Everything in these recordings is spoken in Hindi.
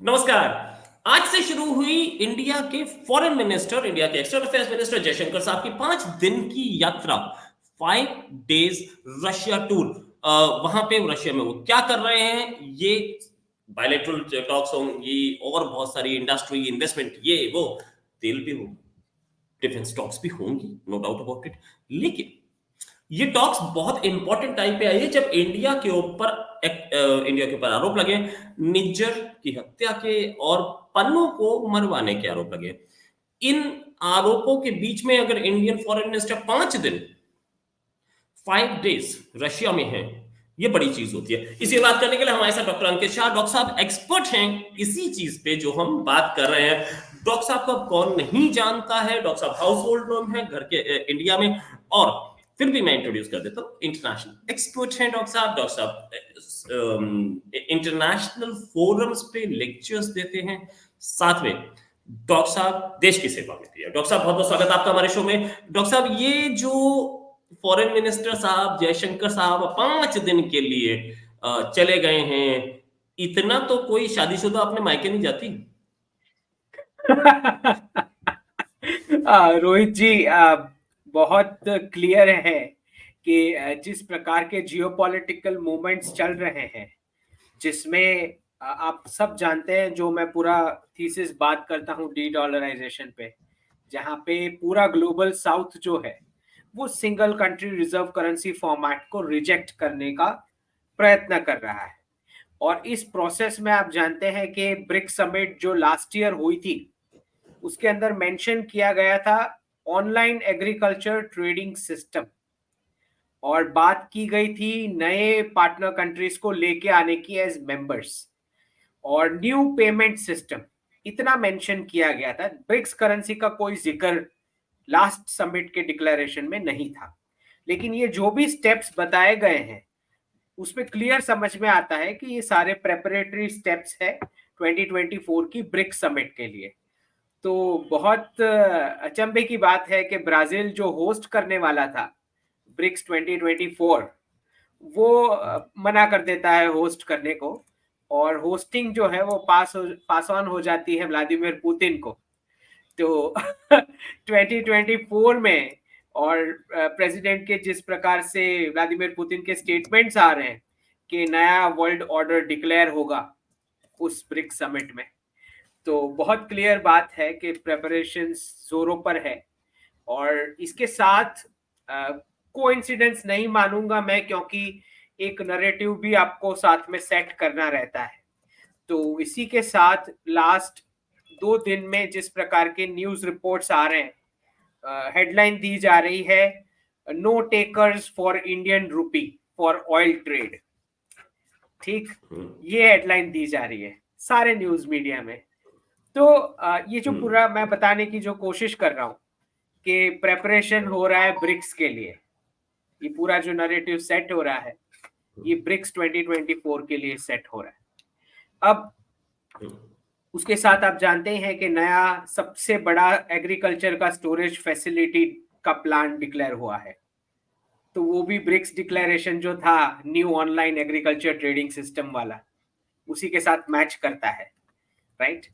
नमस्कार। आज से शुरू हुई इंडिया के फॉरेन मिनिस्टर, इंडिया के एक्सटर्नल अफेयर्स मिनिस्टर जयशंकर साहब की 5 दिन की यात्रा, 5 डेज रशिया टूर। वहां पे रशिया में वो क्या कर रहे हैं, ये बायलैटरल टॉक्स होंगी और बहुत सारी इंडस्ट्री इन्वेस्टमेंट, ये वो तेल भी होगा, डिफेंस टॉक्स भी होंगी, नो डाउट अबाउट इट। लेकिन ये टॉक्स बहुत इंपॉर्टेंट टाइम पे आई है जब इंडिया के ऊपर आरोप लगे निज्जर की हत्या के और पन्नू को मरवाने के आरोप लगे। इन आरोपों के बीच में अगर इंडियन फॉरेन मिनिस्टर 5 दिन, 5 डेज रशिया में है, ये बड़ी चीज होती है। इसी बात करने के लिए हमारे साथ डॉक्टर अंकित शाह, डॉक्टर साहब एक्सपर्ट हैं इसी चीज पे जो हम बात कर रहे हैं। डॉक्टर साहब को अब कौन नहीं जानता है, डॉक्टर साहब हाउस होल्ड नेम है घर के इंडिया में। और फिर भी मैं इंट्रोड्यूस कर देता हूँ, इंटरनेशनल एक्सपर्ट हैं डॉक्टर साहब इंटरनेशनल फोरम्स पे लेक्चर्स देते हैं। साथ में डॉक्टर साहब देश की सेवा में भी है। डॉक्टर साहब बहुत बहुत स्वागत आपका हमारे शो में। डॉक्टर साहब, ये जो फॉरेन मिनिस्टर साहब जयशंकर साहब 5 दिन के लिए चले गए हैं, इतना तो कोई शादीशुदा अपने मायके नहीं जाती। रोहित जी, बहुत क्लियर है कि जिस प्रकार के जियोपॉलिटिकल मूवमेंट्स चल रहे हैं, जिसमें आप सब जानते हैं, जो मैं पूरा थीसिस बात करता हूँ डी डॉलराइजेशन पे, जहाँ पे पूरा ग्लोबल साउथ जो है वो single country reserve currency format को रिजेक्ट करने का प्रयत्न कर रहा है। और इस प्रोसेस में आप जानते हैं कि ब्रिक्स समिट जो लास्ट ईयर हुई थी, उसके अंदर मेंशन किया गया था ऑनलाइन एग्रीकल्चर ट्रेडिंग सिस्टम, और बात की गई थी नए पार्टनर कंट्रीज को लेके आने की एज मेंबर्स, और न्यू पेमेंट सिस्टम, इतना मेंशन किया गया था। ब्रिक्स करेंसी का कोई जिक्र लास्ट समिट के डिक्लेरेशन में नहीं था। लेकिन ये जो भी स्टेप्स बताए गए हैं, उसमें क्लियर समझ में आता है कि ये सारे प्रेपरेटरी स्टेप्स है 2024 की ब्रिक्स समिट के लिए। तो बहुत अचंभे की बात है कि ब्राजील जो होस्ट करने वाला था ब्रिक्स 2024, वो मना कर देता है होस्ट करने को, और होस्टिंग जो है वो पास ऑन हो जाती है व्लादिमीर पुतिन को। तो 2024 में, और प्रेसिडेंट के जिस प्रकार से व्लादिमीर पुतिन के स्टेटमेंट्स आ रहे हैं कि नया वर्ल्ड ऑर्डर डिक्लेयर होगा उस ब्रिक्स समिट में, तो बहुत क्लियर बात है कि प्रेपरेशंस जोरों पर है। और इसके साथ कोइंसिडेंस नहीं मानूंगा मैं, क्योंकि एक नैरेटिव भी आपको साथ में सेट करना रहता है। तो इसी के साथ लास्ट 2 दिन में जिस प्रकार के न्यूज रिपोर्ट्स आ रहे हैं, हेडलाइन दी जा रही है, no takers for Indian rupee for oil trade. ठीक, ये हेडलाइन दी जा रही है सारे न्यूज मीडिया में। तो ये जो पूरा मैं बताने की जो कोशिश कर रहा हूँ कि प्रेपरेशन हो रहा है ब्रिक्स के लिए, ये पूरा जो नैरेटिव सेट हो रहा है, ये ब्रिक्स 2024 के लिए सेट हो रहा है। अब उसके साथ आप जानते हैं कि नया सबसे बड़ा एग्रीकल्चर का स्टोरेज फैसिलिटी का प्लान डिक्लेयर हुआ है। तो वो भी ब्रिक्स डिक्लेरेशन जो था new online agriculture trading system वाला, उसी के साथ मैच करता है, राइट।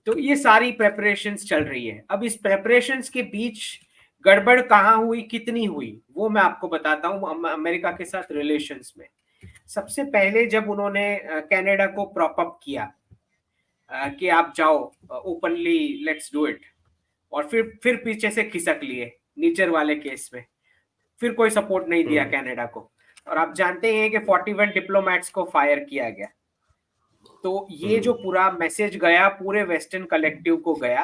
तो ये सारी प्रेपरेशंस चल रही है। अब इस प्रेपरेशंस के बीच गड़बड़ कहाँ हुई, कितनी हुई, वो मैं आपको बताता हूँ अमेरिका के साथ रिलेशंस में। सबसे पहले जब उन्होंने कनाडा को प्रॉप अप किया कि आप जाओ ओपनली लेट्स डू इट, और फिर पीछे से खिसक लिए नीचर वाले केस में, फिर कोई सपोर्ट नहीं दिया कनाडा को। और आप जानते हैं कि 41 डिप्लोमेट्स को फायर किया गया। तो ये जो पूरा मैसेज गया पूरे वेस्टर्न कलेक्टिव को गया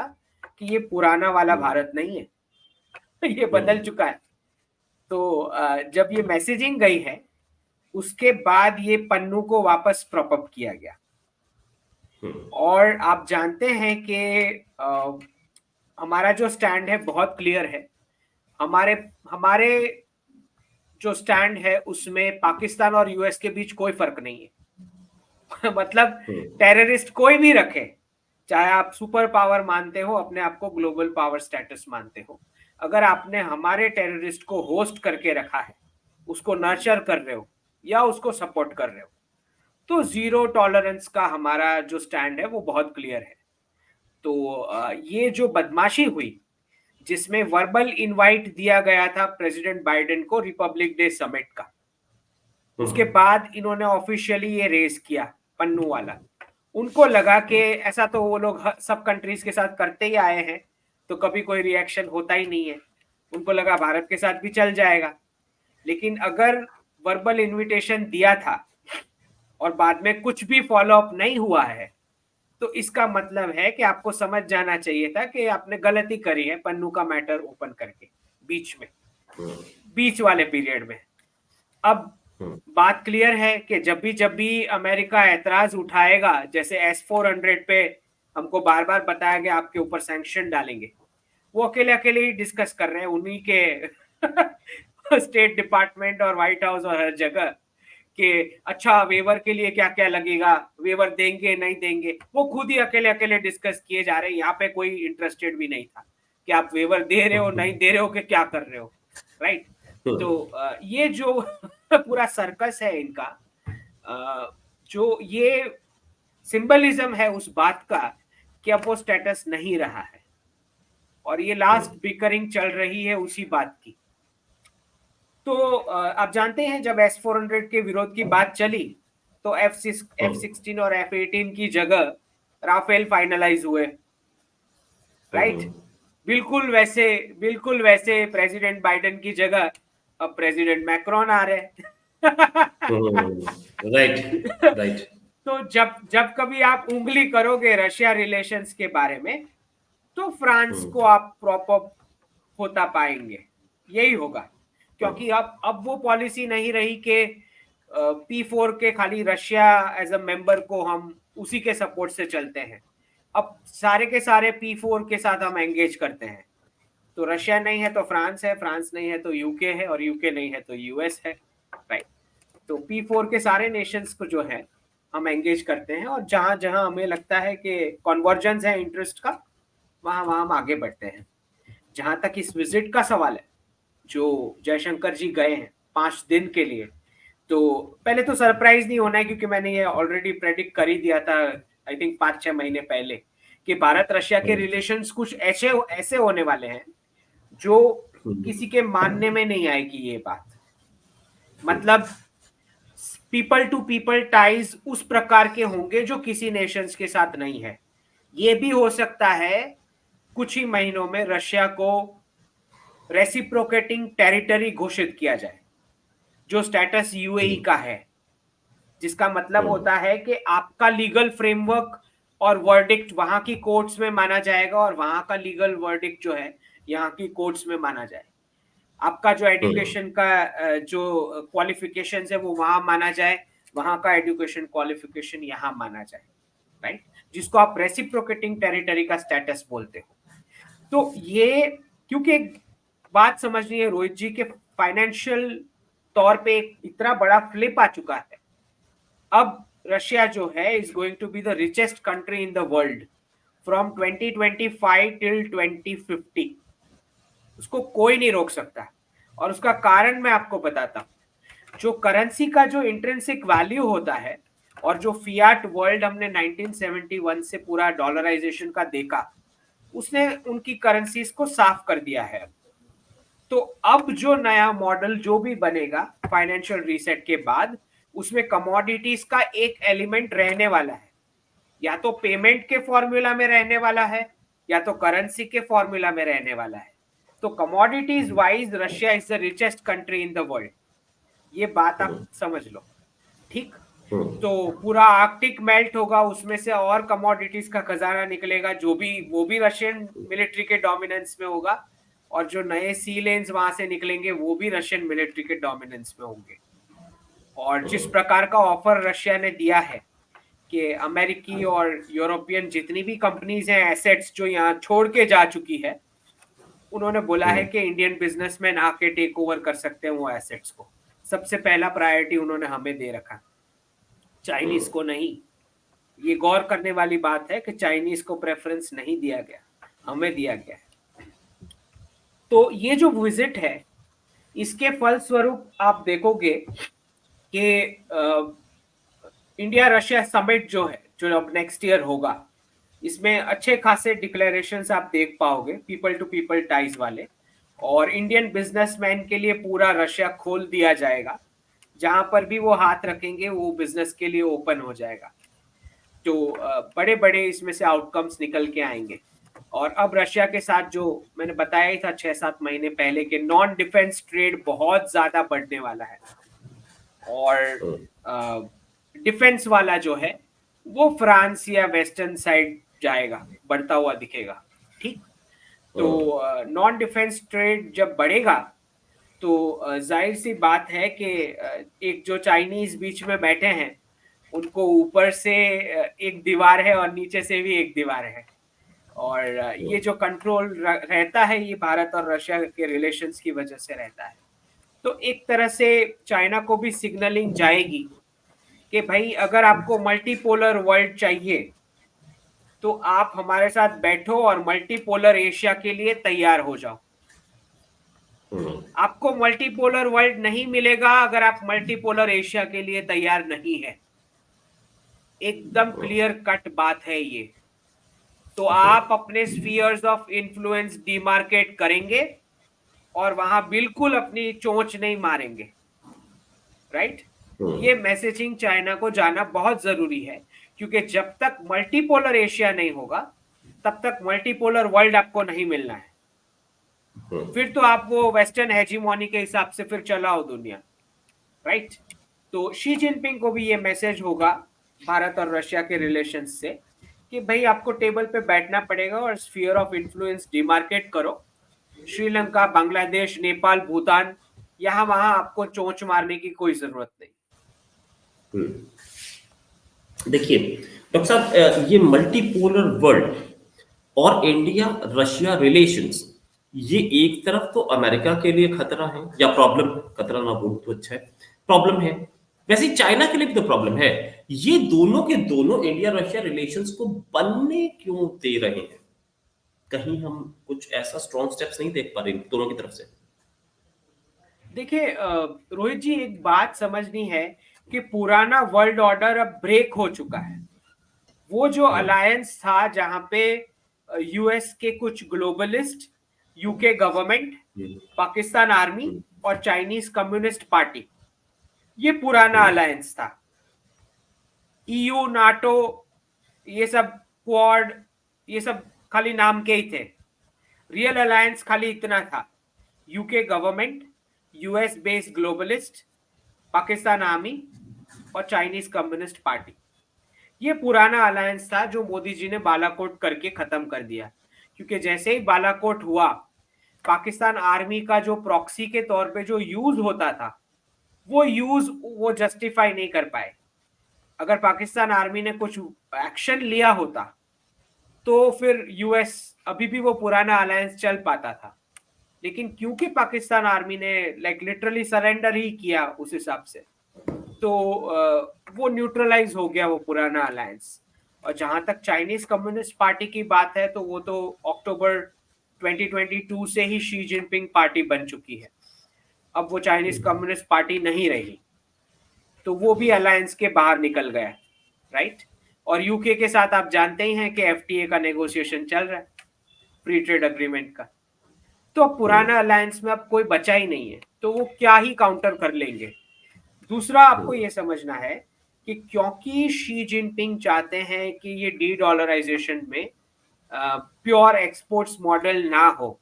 कि ये पुराना वाला भारत नहीं है, ये बदल चुका है। तो जब ये मैसेजिंग गई है, उसके बाद ये पन्नू को वापस प्रॉप अप किया गया। और आप जानते हैं कि हमारा जो स्टैंड है बहुत क्लियर है। हमारे हमारे जो स्टैंड है उसमें पाकिस्तान और यूएस के बीच कोई फर्क नहीं है। मतलब टेररिस्ट कोई भी रखे, चाहे आप सुपर पावर मानते हो, अपने आप को ग्लोबल पावर स्टेटस मानते हो, अगर आपने हमारे टेररिस्ट को होस्ट करके रखा है, उसको नर्चर कर रहे हो या उसको सपोर्ट कर रहे हो, तो जीरो टॉलरेंस का हमारा जो स्टैंड है वो बहुत क्लियर है। तो ये जो बदमाशी हुई, जिसमें वर्बल इनवाइट दिया गया था प्रेसिडेंट बाइडेन को रिपब्लिक डे समिट का, उसके बाद इन्होंने ऑफिशियली ये रेस किया पन्नू वाला। उनको लगा कि ऐसा तो वो लोग सब कंट्रीज के साथ करते ही आए हैं, तो कभी कोई रिएक्शन होता ही नहीं है। उनको लगा भारत के साथ भी चल जाएगा। लेकिन अगर वर्बल इनविटेशन दिया था और बाद में कुछ भी फॉलो अप नहीं हुआ है, तो इसका मतलब है कि आपको समझ जाना चाहिए था कि आपने गलती करी है पन्नू का मैटर ओपन करके बीच वाले पीरियड में। अब बात क्लियर है कि जब भी अमेरिका ऐतराज उठाएगा, जैसे S-400 पे हमको बार बार बताया गया आपके ऊपर सैंक्शन डालेंगे, वो अकेले अकेले ही डिस्कस कर रहे हैं उन्हीं के स्टेट डिपार्टमेंट और व्हाइट हाउस और हर जगह कि अच्छा वेवर के लिए क्या क्या लगेगा, वेवर देंगे नहीं देंगे, वो खुद ही अकेले अकेले डिस्कस किए जा रहे हैं। यहाँ पे कोई इंटरेस्टेड भी नहीं था कि आप वेवर दे रहे हो नहीं दे रहे हो कि क्या कर रहे हो, राइट। तो ये जो पूरा सर्कस है इनका, जो ये सिंबलिज्म है उस बात का कि अब वो स्टेटस नहीं रहा है, और ये लास्ट बिकरिंग चल रही है उसी बात की। तो आप जानते हैं जब S-400 के विरोध की बात चली, तो F-16 और F-18 की जगह राफेल फाइनलाइज हुए, राइट। बिल्कुल वैसे प्रेसिडेंट बाइडेन की जगह अब प्रेसिडेंट मैक्रोन आ रहे हैं। राइट। तो जब कभी आप उंगली करोगे रशिया रिलेशंस के बारे में, तो फ्रांस को आप प्रॉप अप होता पाएंगे, यही होगा। क्योंकि अब वो पॉलिसी नहीं रही कि P4 के खाली रशिया एज अ मेंबर को हम उसी के सपोर्ट से चलते हैं। अब सारे के सारे P4 के साथ हम एंगेज करते हैं। तो रशिया नहीं है तो फ्रांस है, फ्रांस नहीं है तो यूके है, और यूके नहीं है तो यूएस है, राइट। तो P4 के सारे नेशंस को जो है हम एंगेज करते हैं, और जहां जहां हमें लगता है कि कॉन्वर्जेंस है इंटरेस्ट का, वहां वहां हम आगे बढ़ते हैं। जहां तक इस विजिट का सवाल है, जो जयशंकर जी गए हैं 5 दिन के लिए, तो पहले तो सरप्राइज नहीं होना है, क्योंकि मैंने ये ऑलरेडी प्रेडिक्ट कर ही दिया था आई थिंक 5-6 महीने पहले, कि भारत रशिया के रिलेशंस कुछ ऐसे ऐसे होने वाले हैं जो किसी के मानने में नहीं आएगी ये बात। मतलब पीपल टू पीपल टाइज उस प्रकार के होंगे जो किसी नेशंस के साथ नहीं है। ये भी हो सकता है कुछ ही महीनों में रशिया को रेसिप्रोकेटिंग टेरिटरी घोषित किया जाए, जो स्टेटस यूएई का है, जिसका मतलब होता है कि आपका लीगल फ्रेमवर्क और वर्डिक्ट वहां की कोर्ट्स में माना जाएगा, और वहां का लीगल वर्डिक्ट जो है यहाँ की कोर्ट्स में माना जाए। आपका जो एजुकेशन का जो क्वालिफिकेशन है वो वहां माना जाए, वहां का एजुकेशन क्वालिफिकेशन यहाँ माना जाए, राइट। जिसको आप रेसिप्रोकेटिंग टेरिटरी का स्टेटस बोलते हो। तो ये, क्योंकि एक बात समझनी है रोहित जी के, फाइनेंशियल तौर पे इतना बड़ा फ्लिप आ चुका है। अब रशिया जो है is going to be the richest country in the world from 2025 till 2050। उसको कोई नहीं रोक सकता, और उसका कारण मैं आपको बताता हूं। जो करेंसी का जो इंट्रिंसिक वैल्यू होता है, और जो फियाट वर्ल्ड हमने 1971 से पूरा डॉलराइजेशन का देखा, उसने उनकी करेंसीज को साफ कर दिया है। तो अब जो नया मॉडल जो भी बनेगा फाइनेंशियल रीसेट के बाद, उसमें कमोडिटीज का एक एलिमेंट रहने वाला है, या तो पेमेंट के फॉर्मूला में रहने वाला है, या तो करेंसी के फॉर्मूला में रहने वाला है। तो commodities wise Russia is the richest country in the world, ये बात आप समझ लो, ठीक। तो पूरा आर्कटिक मेल्ट होगा, उसमें से और कमोडिटीज का खजाना निकलेगा, जो भी वो भी रशियन मिलिट्री के डोमिनेंस में होगा, और जो नए सी लेन्स वहां से निकलेंगे वो भी रशियन मिलिट्री के डोमिनेंस में होंगे। और जिस प्रकार का ऑफर रशिया ने दिया है कि अमेरिकी और यूरोपियन जितनी भी कंपनीज हैं एसेट्स जो यहाँ छोड़ के जा चुकी है, उन्होंने बोला है कि इंडियन बिजनेसमैन आके टेक ओवर कर सकते हैं वो एसेट्स को। सबसे पहला प्रायोरिटी उन्होंने हमें दे रखा, चाइनीज को नहीं। ये गौर करने वाली बात है कि चाइनीज को प्रेफरेंस नहीं दिया गया, हमें दिया गया है। तो ये जो विजिट है, इसके फलस्वरूप आप देखोगे कि इंडिया रशिया समिट जो है, जो अब नेक्स्ट ईयर होगा, इसमें अच्छे खासे डिक्लेरेशंस आप देख पाओगे, पीपल टू पीपल टाइज वाले, और इंडियन बिजनेसमैन के लिए पूरा रशिया खोल दिया जाएगा। जहां पर भी वो हाथ रखेंगे वो बिजनेस के लिए ओपन हो जाएगा। तो बड़े बड़े इसमें से आउटकम्स निकल के आएंगे। और अब रशिया के साथ जो मैंने बताया ही था 6-7 महीने पहले के नॉन डिफेंस ट्रेड बहुत ज्यादा बढ़ने वाला है, और डिफेंस वाला जो है वो फ्रांस या वेस्टर्न साइड जाएगा, बढ़ता हुआ दिखेगा। ठीक, तो नॉन डिफेंस ट्रेड जब बढ़ेगा तो जाहिर सी बात है कि एक जो चाइनीज बीच में बैठे हैं उनको ऊपर से एक दीवार है और नीचे से भी एक दीवार है, और ये जो कंट्रोल रहता है ये भारत और रशिया के रिलेशंस की वजह से रहता है। तो एक तरह से चाइना को भी सिग्नलिंग जाएगी कि भाई अगर आपको मल्टीपोलर वर्ल्ड चाहिए तो आप हमारे साथ बैठो और मल्टीपोलर एशिया के लिए तैयार हो जाओ। आपको मल्टीपोलर वर्ल्ड नहीं मिलेगा अगर आप मल्टीपोलर एशिया के लिए तैयार नहीं है। एकदम क्लियर कट बात है ये। तो आप अपने स्फीयर्स ऑफ इन्फ्लुएंस डिमार्केट करेंगे और वहां बिल्कुल अपनी चोंच नहीं मारेंगे, राइट? ये मैसेजिंग चाइना को जाना बहुत जरूरी है, क्योंकि जब तक मल्टीपोलर एशिया नहीं होगा तब तक मल्टीपोलर वर्ल्ड आपको नहीं मिलना है। फिर तो आप वो वेस्टर्न हेजीमोनी के हिसाब से फिर चलाओ दुनिया, राइट? तो शी जिनपिंग को भी ये मैसेज होगा भारत और रशिया के रिलेशन से कि भाई आपको टेबल पे बैठना पड़ेगा और स्फीयर ऑफ इन्फ्लुएंस डिमार्केट करो। श्रीलंका, बांग्लादेश, नेपाल, भूटान, यहाँ वहां आपको चोंच मारने की कोई जरूरत नहीं। देखिए डॉक्टर साहब, ये मल्टीपोलर वर्ल्ड और इंडिया रशिया रिलेशंस, ये एक तरफ तो अमेरिका के लिए खतरा है या प्रॉब्लम, खतरा ना बोलूं तो अच्छा है, प्रॉब्लम है। वैसे ही चाइना के लिए भी तो प्रॉब्लम है। ये दोनों के दोनों इंडिया रशिया रिलेशंस को बनने क्यों दे रहे हैं? कहीं हम कुछ ऐसा स्ट्रॉन्ग स्टेप्स नहीं देख पा रहे दोनों की तरफ से? देखिए रोहित जी, एक बात समझनी है कि पुराना वर्ल्ड ऑर्डर अब ब्रेक हो चुका है। वो जो अलायंस था जहां पे यूएस के कुछ globalist, UK government, Pakistan army और चाइनीज कम्युनिस्ट पार्टी, ये पुराना अलायंस था। ईयू, नाटो, ये सब क्वाड, ये सब खाली नाम के ही थे। रियल अलायंस खाली इतना था, UK government, US based globalist, Pakistan army और चाइनीज कम्युनिस्ट पार्टी। ये पुराना अलायंस था जो मोदी जी ने बालाकोट करके खत्म कर दिया। क्योंकि जैसे ही बालाकोट हुआ, पाकिस्तान आर्मी का जो प्रॉक्सी के तौर पे जो यूज होता था वो जस्टिफाई नहीं कर पाए। अगर पाकिस्तान आर्मी ने कुछ एक्शन लिया होता तो फिर यूएस अभी भी वो पुराना अलायंस चल पाता था। लेकिन क्योंकि पाकिस्तान आर्मी ने लाइक लिटरली सरेंडर ही किया उस हिसाब से, तो वो न्यूट्रलाइज हो गया वो पुराना अलायंस। और जहां तक चाइनीज कम्युनिस्ट पार्टी की बात है तो वो तो अक्टूबर 2022 से ही शी जिनपिंग पार्टी बन चुकी है। अब वो चाइनीज कम्युनिस्ट पार्टी नहीं रही, तो वो भी अलायंस के बाहर निकल गया, राइट? और यूके के साथ आप जानते ही हैं कि एफटीए का नेगोशिएशन चल रहा है, फ्री ट्रेड अग्रीमेंट का। तो अब पुराना अलायंस में अब कोई बचा ही नहीं है, तो वो क्या ही काउंटर कर लेंगे। दूसरा आपको ये समझना है कि क्योंकि शी जिनपिंग चाहते हैं कि ये डी डॉलराइजेशन में प्योर एक्सपोर्ट्स मॉडल ना हो,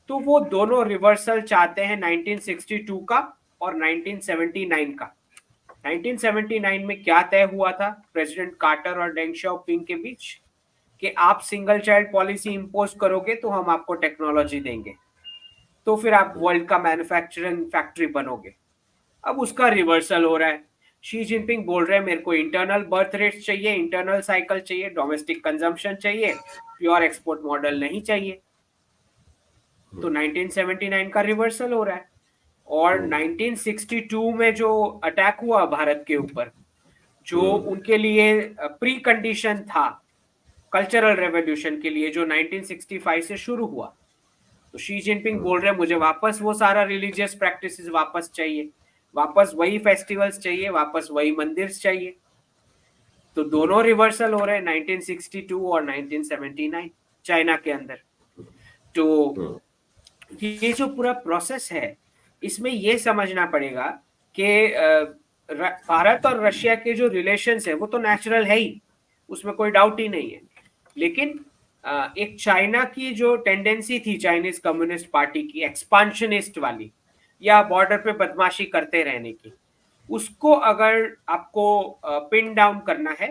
तो वो दोनों रिवर्सल चाहते हैं 1962 का और 1979 का। 1979 में क्या तय हुआ था प्रेसिडेंट कार्टर और डेंग शाओपिंग के बीच कि आप सिंगल चाइल्ड पॉलिसी इंपोज करोगे तो हम आपको टेक्नोलॉजी देंगे, तो फिर आप वर्ल्ड का मैन्युफैक्चरिंग फैक्ट्री बनोगे। अब उसका रिवर्सल हो रहा है। शी जिनपिंग बोल रहे हैं मेरे को इंटरनल बर्थ रेट चाहिए, इंटरनल साइकिल चाहिए, डोमेस्टिक कंजम्पशन चाहिए, प्योर एक्सपोर्ट मॉडल नहीं चाहिए। तो 1979 का रिवर्सल हो रहा है। और 1962 में जो अटैक हुआ भारत के ऊपर, जो उनके लिए प्री कंडीशन था कल्चरल रेवोल्यूशन के लिए, जो 1965 से शुरू हुआ, तो शी जिनपिंग बोल रहे हैं मुझे वापस वो सारा रिलीजियस प्रैक्टिसेस वापस चाहिए, वापस वही फेस्टिवल्स चाहिए, वापस वही मंदिर चाहिए। तो दोनों रिवर्सल हो रहे हैं 1962 और 1979 चाइना के अंदर। तो ये जो पूरा प्रोसेस है, इसमें ये समझना पड़ेगा कि भारत और रशिया के जो रिलेशंस है वो तो नेचुरल है ही, उसमें कोई डाउट ही नहीं है। लेकिन एक चाइना की जो टेंडेंसी थी चाइनीज कम्युनिस्ट पार्टी की एक्सपांशनिस्ट वाली, या बॉर्डर पे बदमाशी करते रहने की, उसको अगर आपको पिन डाउन करना है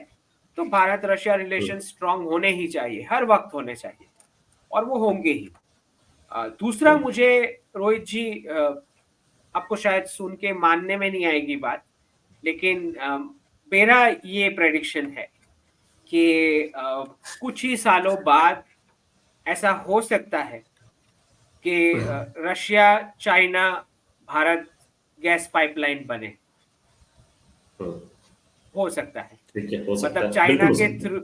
तो भारत रशिया रिलेशन स्ट्रांग होने ही चाहिए, हर वक्त होने चाहिए, और वो होंगे ही। दूसरा, मुझे रोहित जी, आपको शायद सुन के मानने में नहीं आएगी बात, लेकिन मेरा ये प्रेडिक्शन है कि कुछ ही सालों बाद ऐसा हो सकता है कि Russia China Bharat gas pipeline बने। हो सकता है, ठीक है, हो सकता मतलब है, चाइना बिल्कुल हो के सकता थ्रू,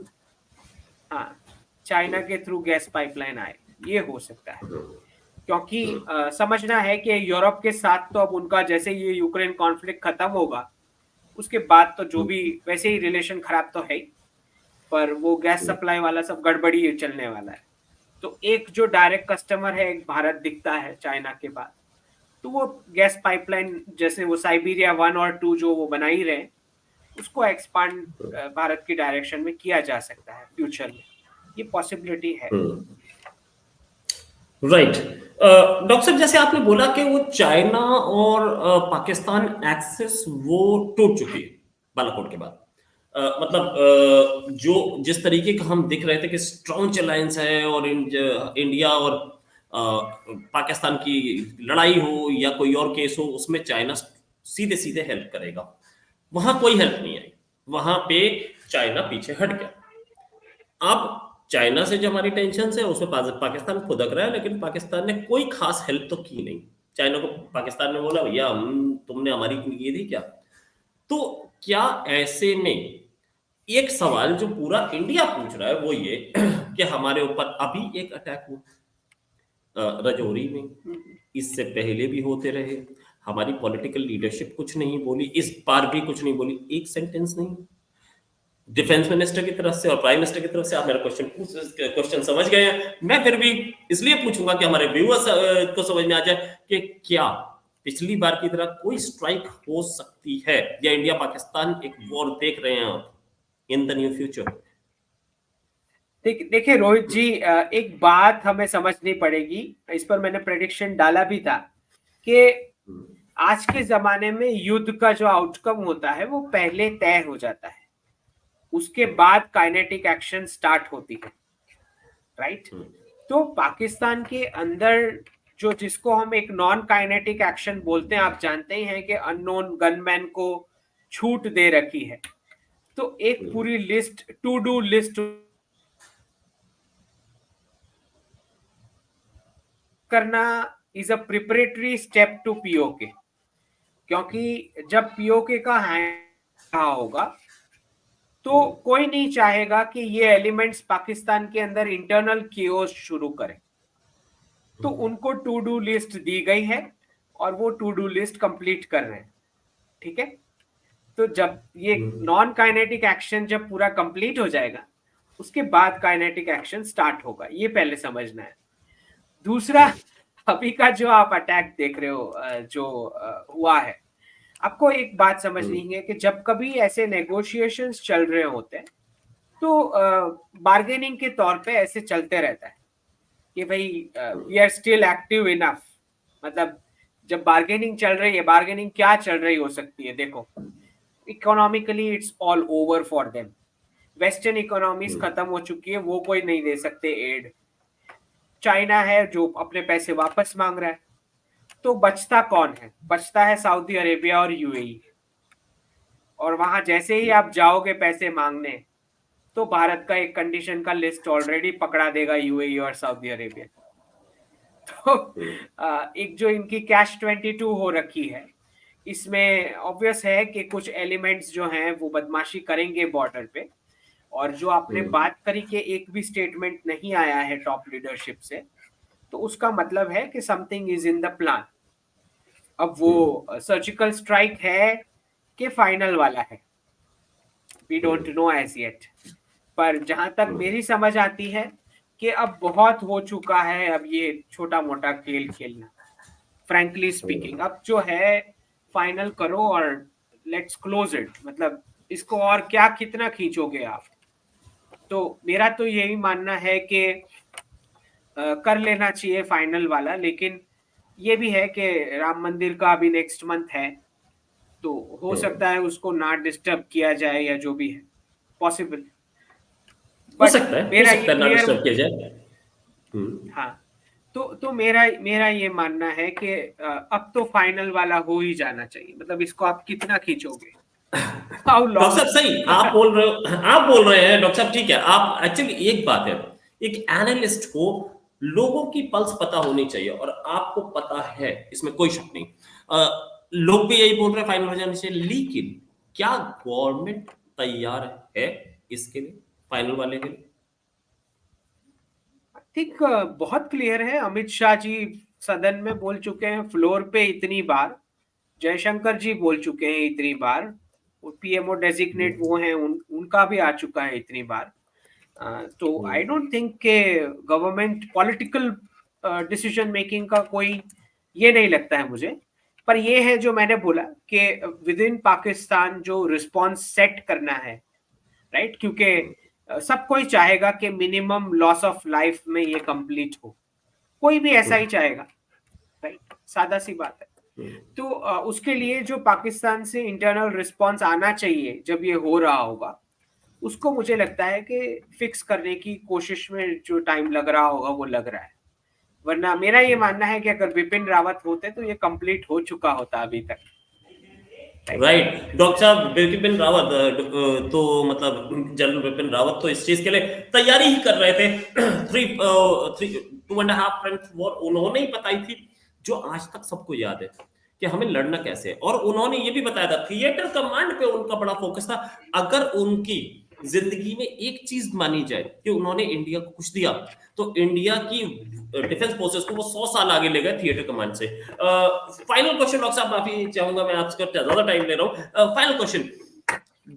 हाँ, चाइना के थ्रू गैस पाइपलाइन आए, ये हो सकता है। है। क्योंकि समझना है कि यूरोप के साथ तो अब उनका जैसे ये यूक्रेन कॉन्फ्लिक्ट खत्म होगा, उसके बाद तो जो भी वैसे ही रिलेशन खराब तो है ही, पर वो गैस सप्लाई वाला सब गड़बड़ी चलने वाला है। तो एक जो डायरेक्ट कस्टमर है, एक भारत दिखता है चाइना के बाद, तो वो गैस पाइपलाइन जैसे वो साइबेरिया 1 और 2 जो वो बना ही रहे, उसको एक्सपांड भारत की डायरेक्शन में किया जा सकता है फ्यूचर में, ये पॉसिबिलिटी है। राइट। डॉक्टर साहब, जैसे आपने बोला कि वो चाइना और पाकिस्तान एक्सेस वो टूट चुकी है बालाकोट के बाद। मतलब जो जिस तरीके का हम दिख रहे थे कि स्ट्रॉन्ग अलायंस है, और इंडिया और पाकिस्तान की लड़ाई हो या कोई और केस हो, उसमें चाइना सीधे सीधे हेल्प करेगा, वहां कोई हेल्प नहीं आई, वहां पे चाइना पीछे हट गया। अब चाइना से जो हमारी टेंशन है उसमें पाकिस्तान खुदक रहा है, लेकिन पाकिस्तान ने कोई खास हेल्प तो की नहीं। चाइना को पाकिस्तान ने बोला, भैया हम तुमने हमारी की थी क्या? तो क्या ऐसे में एक सवाल जो पूरा इंडिया पूछ रहा है वो ये कि हमारे ऊपर अभी एक अटैक हुआ रजौरी में, इससे पहले भी होते रहे, हमारी पॉलिटिकल लीडरशिप कुछ नहीं बोली, इस बार भी कुछ नहीं बोली, एक सेंटेंस नहीं। डिफेंस मिनिस्टर की तरफ से और प्राइम मिनिस्टर की तरफ से आप मेरा क्वेश्चन समझ गए हैं। मैं फिर भी इसलिए पूछूंगा कि हमारे व्यूअर्स को समझ में आ जाए कि क्या पिछली बार की तरह कोई स्ट्राइक हो सकती है, या इंडिया पाकिस्तान एक वॉर देख रहे हैं आप इन द न्यू फ्यूचर? देखिए रोहित जी, एक बात हमें समझनी पड़ेगी, इस पर मैंने प्रेडिक्शन डाला भी था कि आज के जमाने में युद्ध का जो आउटकम होता है वो पहले तय हो जाता है, उसके बाद काइनेटिक एक्शन स्टार्ट होती है, राइट? तो पाकिस्तान के अंदर जो जिसको हम एक नॉन काइनेटिक एक्शन बोलते हैं, आप जानते ही हैं कि अननोन गनमैन को छूट दे रखी है। तो एक पूरी लिस्ट, टू डू लिस्ट करना is a preparatory step to PoK, क्योंकि जब पीओके का हैंड होगा तो कोई नहीं चाहेगा कि ये एलिमेंट्स पाकिस्तान के अंदर इंटरनल कियोस शुरू करें। तो उनको टू डू लिस्ट दी गई है और वो टू डू लिस्ट कंप्लीट कर रहे हैं, ठीक है? तो जब ये नॉन काइनेटिक एक्शन जब पूरा कंप्लीट हो जाएगा, उसके बाद काइनेटिक एक्शन स्टार्ट होगा, ये पहले समझना है। दूसरा, अभी का जो आप अटैक देख रहे हो, जो हुआ है, आपको एक बात समझनी है कि जब कभी ऐसे नेगोशिएशंस चल रहे होते हैं तो बार्गेनिंग के तौर पे ऐसे चलते रहता है कि भाई we are still active enough. मतलब जब बार्गेनिंग चल रही है, बार्गेनिंग क्या चल रही हो सकती है? देखो, economically it's all over for them, western economies खत्म हो चुकी है, वो कोई नहीं दे सकते एड। चाइना है जो अपने पैसे वापस मांग रहा है, तो बचता कौन है? बचता है सऊदी अरेबिया और यूएई। और वहां जैसे ही आप जाओगे पैसे मांगने, तो भारत का एक कंडीशन का लिस्ट ऑलरेडी पकड़ा देगा यूएई और सऊदी अरेबिया। तो एक जो इनकी कैश 22 हो रखी है, इसमें ऑब्वियस है कि कुछ एलिमेंट्स जो हैं वो बदमाशी करेंगे बॉर्डर पे। और जो आपने बात करी कि एक भी स्टेटमेंट नहीं आया है टॉप लीडरशिप से, तो उसका मतलब है कि something is in the plan. अब वो सर्जिकल स्ट्राइक है कि फाइनल वाला है, we don't know as yet. पर जहां तक मेरी समझ आती है कि अब बहुत हो चुका है अब ये छोटा मोटा खेल खेलना, फ्रैंकली स्पीकिंग। अब जो है फाइनल करो और लेट्स क्लोज इट, मतलब इसको और क्या कितना खींचोगे आप। तो मेरा तो यही मानना है कि कर लेना चाहिए फाइनल वाला, लेकिन ये भी है कि राम मंदिर का अभी नेक्स्ट मंथ है, तो हो सकता है उसको ना डिस्टर्ब किया जाए या जो भी है पॉसिबल। बट हो मेरा ये सकता है ना क्लियर, डिस्टर्ब किया जाए। हम्म। हाँ, तो मेरा मेरा ये मानना है कि अब तो फाइनल वाला हो ही जाना चाहिए। मतलब इसको आप कितना खींचोगे, हाउ डॉक्टर लॉन्ग। साहब सही आप बोल रहे हैं डॉक्टर साहब, ठीक है। आप एक्चुअली एक बात है, एक एनालिस्ट को लोगों की पल्स पता होनी चाहिए, और आपको पता है, इसमें कोई शक नहीं। लोग भी यही बोल रहे हैं फाइनल हो जाने से, लेकिन क्या गवर्नमेंट तैयार है इसके लिए, फाइनल वाले के लिए? थिंक बहुत क्लियर है। अमित शाह जी सदन में बोल चुके हैं फ्लोर पे इतनी बार, जयशंकर जी बोल चुके हैं इतनी बार, पीएमओ डेजिग्नेट वो हैं उनका भी आ चुका है इतनी बार। तो आई डोंट थिंक के गवर्नमेंट पॉलिटिकल डिसीजन मेकिंग का कोई ये नहीं लगता है मुझे। पर ये है जो मैंने बोला कि विद इन पाकिस्तान जो रिस्पॉन्स सेट करना है, राइट, क्योंकि सब कोई चाहेगा कि मिनिमम लॉस ऑफ लाइफ में ये कंप्लीट हो, कोई भी ऐसा ही चाहेगा, राइट, सादा सी बात है। तो उसके लिए जो पाकिस्तान से इंटरनल रिस्पॉन्स आना चाहिए जब ये हो रहा होगा, उसको मुझे लगता है कि फिक्स करने की कोशिश में जो टाइम लग रहा होगा वो लग रहा है। वरना मेरा ये मानना है कि अगर बिपिन रावत होते तो ये कंप्लीट हो चुका होता अभी तक, राइट। राइट डॉक्टर साहब, बिपिन रावत तो मतलब जनरल बिपिन रावत तो इस चीज के लिए तैयारी ही कर रहे थे। थ्री थ्री 2.5 फ्रंट वॉर उन्होंने ही बताई थी, जो आज तक सबको याद है कि हमें लड़ना कैसे है। और उन्होंने ये भी बताया था, थिएटर कमांड पे उनका बड़ा फोकस था। अगर उनकी जिंदगी में एक चीज मानी जाए कि उन्होंने इंडिया को कुछ दिया, तो इंडिया की डिफेंस फोर्सेस को वो 100 साल आगे ले गए थिएटर कमांड से। फाइनल क्वेश्चन डॉक्टर साहब, माफी चाहूंगा मैं आपसे, ज्यादा टाइम ले रहा हूँ। Final question,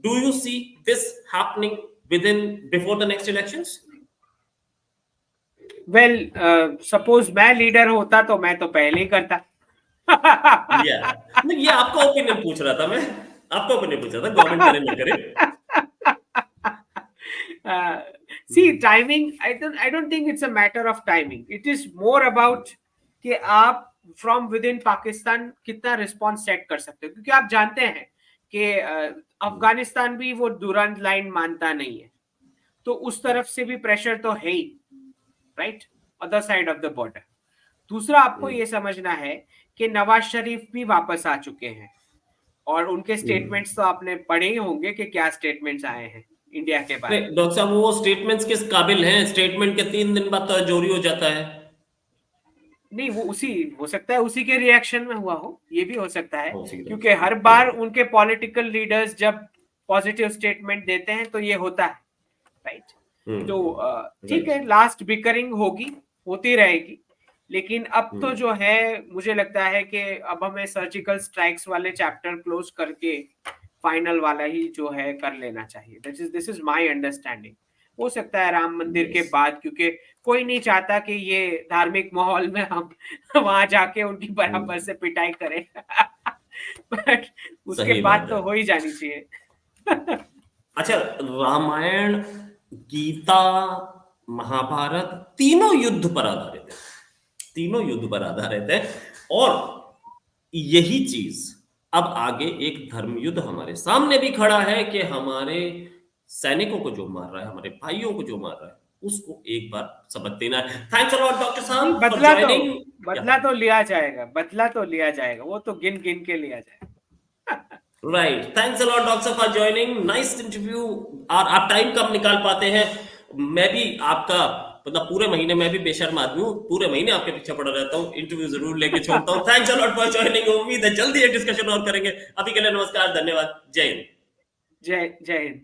do you see this happening with in before the next elections? Well, suppose मैं लीडर होता तो मैं तो पहले ही करता। या नहीं, ये आपका ओपिनियन पूछ रहा था मैं, आपका ओपिनियन पूछ रहा था, गवर्नमेंट करे ना करे। See, timing, I don't think it's a matter of timing. It is more about कि आप फ्रॉम विद इन पाकिस्तान कितना रिस्पॉन्स सेट कर सकते हो, क्योंकि आप जानते हैं कि अफगानिस्तान भी वो दुरंत लाइन मानता नहीं है, तो उस तरफ से भी प्रेशर तो है ही, right, other side of the border. दूसरा आपको ये समझना है कि नवाज शरीफ भी वापस आ चुके हैं, और उनके स्टेटमेंट्स तो आपने पढ़े ही होंगे कि क्या स्टेटमेंट्स आए हैं इंडिया के बारे में। डॉक्टर साहब, वो स्टेटमेंट्स किस काबिल हैं? स्टेटमेंट के 3 दिन बाद तो जोरी हो जाता है। नहीं, वो उसी हो सकता है उसी के रिएक्शन में हुआ हो, ये भी हो सकता है, हो सकता है। क्योंकि हर बार उनके पॉलिटिकल लीडर्स जब पॉजिटिव स्टेटमेंट देते हैं तो ये होता है, राइट। तो ठीक है, लास्ट बिकरिंग होगी, होती रहेगी, लेकिन अब तो जो है मुझे लगता है कि अब हमें सर्जिकल स्ट्राइक्स वाले चैप्टर क्लोज करके फाइनल वाला ही जो है कर लेना चाहिए। This is my understanding. हो सकता है राम मंदिर के बाद, क्योंकि कोई नहीं चाहता कि ये धार्मिक माहौल में हम वहां जाके उनकी बराबर से पिटाई करें। बट उसके सही बाद बात तो है। हो ही जानी चाहिए। अच्छा, रामायण, गीता, महाभारत तीनों युद्ध पर आधारित है, तीनों युद्ध पर आधारित है। और यही चीज अब आगे एक धर्म युद्ध हमारे सामने भी खड़ा है कि हमारे सैनिकों को जो मार रहा है, हमारे भाइयों को जो मार रहा है, उसको एक बार सबक देना है। थैंक्स अ लॉट डॉक्टर नहीं, साहब फॉर ज्वाइनिंग। बदला तो लिया जाएगा, बदला तो लिया जाएगा, वो तो गिन गिन के लिया जाएगा। Right, thanks a lot doctor for joining, nice interview. और आप टाइम कम निकाल पाते हैं? मैं भी आपका मतलब पूरे महीने में भी बेशर्म आदमी हूँ, पूरे महीने आपके पीछे पड़ा रहता हूँ, इंटरव्यू जरूर लेके छोड़ता हूँ। Thanks a lot for joining, उम्मीद है जल्दी ये डिस्कशन और करेंगे। अभी के लिए नमस्कार, धन्यवाद, जय हिंद। जय जय हिंद।